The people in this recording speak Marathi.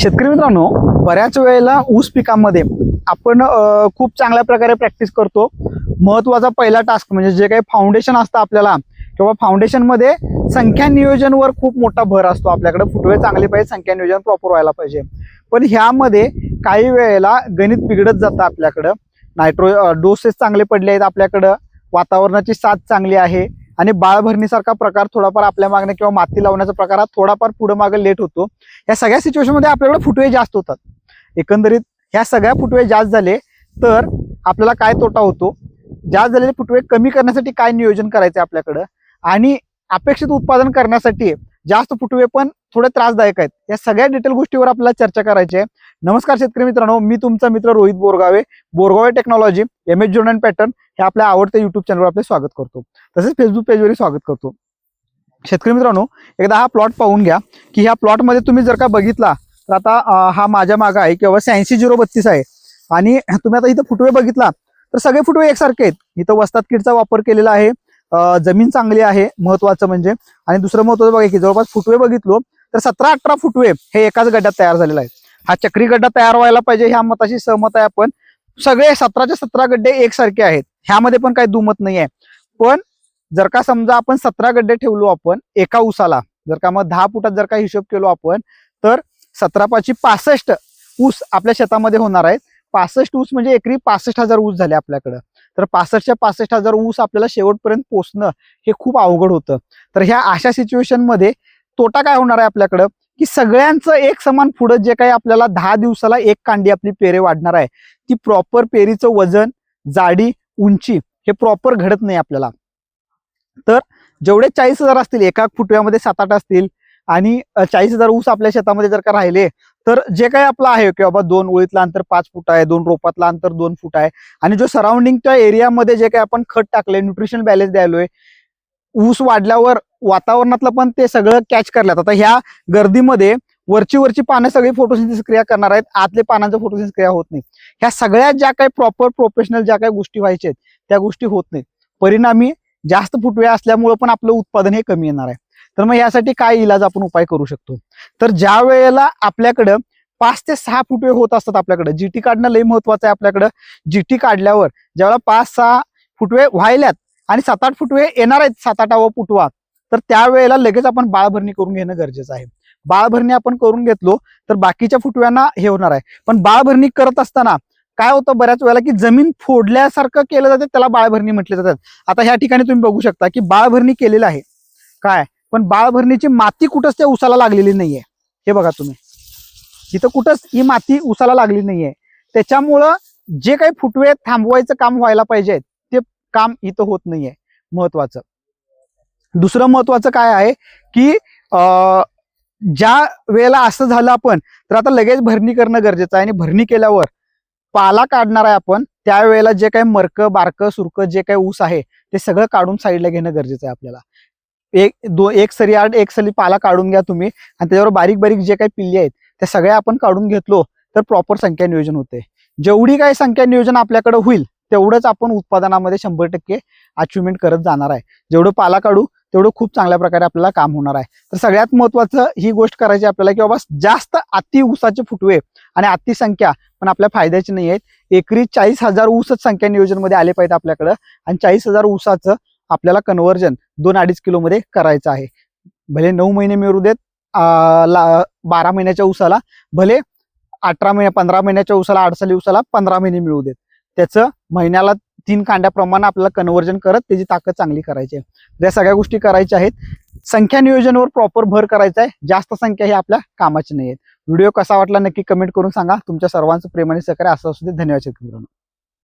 शेतकरी मित्रांनो, बऱ्याच वेळेला ऊस पिकामध्ये आपण खूप चांगल्या प्रकारे प्रॅक्टिस करतो। महत्त्वाचा पहिला टास्क म्हणजे जे काही फाउंडेशन असतं आपल्याला किंवा फाउंडेशन मध्ये संख्या नियोजनवर खूप मोठा भर असतो। आपल्याकडे फुटवे चांगले पाहिजे, संख्या नियोजन प्रॉपर व्हायला पाहिजे। पण ह्यामध्ये काही वेळेला गणित बिघडत जातं। आपल्याकडे नायट्रो डोसेस चांगले पडले आहेत, आपल्याकडे वातावरणाची साथ चांगली आहे आणि बाळ भरणीसारखा प्रकार थोडाफार आपल्या मागणे किंवा माती लावण्याचा प्रकार थोडाफार पुढे मागे लेट होतो। या सगळ्या सिच्युएशन मध्ये आपल्याकडे फुटवे जास्त होतात। एकंदरीत ह्या सगळ्या फुटवे जास्त झाले तर आपल्याला काय तोटा होतो, जास्त झालेले फुटवे कमी करण्यासाठी काय नियोजन करायचं आपल्याकडे आणि अपेक्षित उत्पादन करण्यासाठी जास्त फुटवे पण थोडे त्रासदायक आहेत। या सगळ्या डिटेल गोष्टीवर आपल्याला चर्चा करायची आहे। नमस्कार शेतकरी मित्रांनो, मी तुमचा मित्र Rohit Borgave, Borgave technology, MS Joan and pattern हे आपल्या आवडत्या युट्यूब चॅनलवर आपले स्वागत करतो, तसेच फेसबुक पेजवरही स्वागत करतो। शेतकरी मित्रांनो, एकदा हा प्लॉट पाहून घ्या की ह्या प्लॉट मध्ये तुम्ही जर का बघितला तर आता हा माझ्या मागे आहे किंवा 86-032 आहे आणि तुम्ही आता इथं फुटवे बघितला तर सगळे फुटवे एकसारखे आहेत। इथं वस्ताद किडचा वापर केलेला आहे, जमीन चांगली आहे महत्वाचं म्हणजे। आणि दुसरं महत्वाचं बघा की जवळपास फुटवे बघितलो तर 17-18 फुटवे हे एकाच गड्ड्यात तयार झालेला आहे। हा चक्री गड्डा तयार व्हायला पाहिजे ह्या मताशी सहमत आहे आपण। सगळे 17च्या 17 गड्डे एकसारखे आहेत, ह्यामध्ये पण काही दुमत नाही आहे। पण जर का समजा आपण 17 गड्डे ठेवलो आपण एका ऊसाला, जर का मग 10 फुटात जर का हिशोब केलो आपण तर 17×5 65 ऊस आपल्या शेतामध्ये होणार आहेत। 65 ऊस म्हणजे एकरी 65,000 ऊस झाले आपल्याकडे। तर 65च्या 65,000 ऊस आपल्याला शेवटपर्यंत पोहोचणं हे खूप अवघड होतं। तर ह्या अशा सिच्युएशन मध्ये तोटा काय होणार आहे आपल्याकडं की सगळ्यांचं एक समान पुढं जे काही आपल्याला 10 दिवसाला एक कांडी आपली पेरे वाढणार आहे, ती प्रॉपर पेरीचं वजन, जाडी, उंची हे प्रॉपर घडत नाही आपल्याला। तर जेवढे 40,000 असतील एका फुटव्यामध्ये 7-8 असतील आणि 40,000 ऊस आपल्या शेतामध्ये जर का राहिले तर जे काही आपलं आहे की बाबा 2 ओळीतलं अंतर 5 फूट आहे, 2 रोपातलं अंतर 2 फूट आहे आणि जो सराउंडिंगच्या एरियामध्ये जे काही आपण खत टाकले, न्यूट्रिशन बॅलन्स द्यायलोय, ऊस वाढल्यावर वातावरणातलं पण ते सगळं कॅच करल्यात। आता ह्या गर्दीमध्ये वरची पानं सगळी फोटोसिंथेसिस क्रिया करणार आहेत, आतले पानांचं फोटोसिंथेसिस क्रिया होत नाही। ह्या सगळ्या ज्या काही प्रॉपर प्रोफेशनल ज्या काही गोष्टी व्हायच्या त्या गोष्टी होत नाहीत। परिणामी जास्त फुटवे असल्यामुळे पण आपलं उत्पादन हे कमी येणार आहे। तर मग यासाठी काय इलाज आपण उपाय करू शकतो, तर ज्या वेळेला आपल्याकडं 5 ते 6 फुटवे होत असतात आपल्याकडे, जीटी काढणं लय महत्वाचं आहे आपल्याकडं। जीटी काढल्यावर ज्यावेळेला 5-6 फुटवे व्हायल्यात आणि 7-8 फुटवे येणार आहेत, 7-8वा फुटवा, तर त्यावेळेला लगेच आपण बाळभरणी करून घेणं गरजेचं आहे। बाळभरणी आपण करून घेतलो तर बाकीच्या फुटव्यांना हे होणार आहे। पण बाळभरणी करत असताना काय होतं बऱ्याच वेळेला की जमीन फोडल्यासारखं केलं जातं, त्याला बाळभरणी म्हटले जातात। आता ह्या ठिकाणी तुम्ही बघू शकता की बाळभरणी केलेलं आहे काय, पण बाळभरणीची माती कुठंच त्या उसाला लागलेली नाहीये। हे बघा तुम्ही, इथं कुठंच ही माती उसाला लागली नाहीये। त्याच्यामुळं जे काही फुटवे थांबवायचं काम व्हायला पाहिजे ते काम इथं होत नाहीये। महत्वाचं दुसरं महत्वाचं काय आहे की ज्या वेळेला असं झालं आपण तर आता लगेच भरणी करणं गरजेचं आहे। आणि भरणी केल्यावर पाला काढणार आहे आपण, त्यावेळेला जे काही मरक बारक सुरक जे काही ऊस आहे ते सगळं काढून साईडला घेणं गरजेचं आहे आपल्याला। एक सरी आड एक सरी पाला काढून घ्या तुम्ही आणि त्याच्यावर बारीक बारीक जे काही पिल्ले आहेत त्या सगळ्या आपण काढून घेतलो तर प्रॉपर संख्या नियोजन होते। जेवढी काही संख्या नियोजन आपल्याकडे होईल तेवढंच आपण उत्पादनामध्ये 100% अचिव्हमेंट करत जाणार आहे। जेवढं पाला काढू तेवढं खूप चांगल्या प्रकारे आपल्याला काम होणार आहे। तर सगळ्यात महत्वाचं ही गोष्ट करायची आपल्याला की बाबा जास्त अति ऊसाचे फुटवे आणि अति संख्या पण आपल्या फायद्याची नाही आहेत। एकरी 40,000 ऊसच संख्या नियोजन मध्ये आले पाहिजे आपल्याकडं आणि 40,000 ऊसाचं आपल्याला कन्व्हर्जन 2-2.5 किलो मध्ये करायचं आहे। भले 9 महिने मिळू देत 12 महिन्याच्या ऊसाला, भले 15 महिन्याच्या ऊसाला, 8 ऊसाला 15 महिने मिळू देत, त्याचं महिन्याला 3 कांड्याप्रमाणे आपल्याला कन्व्हर्जन करत त्याची ताकद चांगली करायची आहे। या सगळ्या गोष्टी करायच्या आहेत। संख्या नियोजनावर प्रॉपर भर करायचा आहे, जास्त संख्या ही आपल्या कामाची नाही आहेत। व्हिडिओ कसा वाटला नक्की कमेंट करून सांगा। तुमच्या सर्वांचं प्रेम आणि सहकार्य असं असू दे। धन्यवाद शेतकरी मित्रांनो।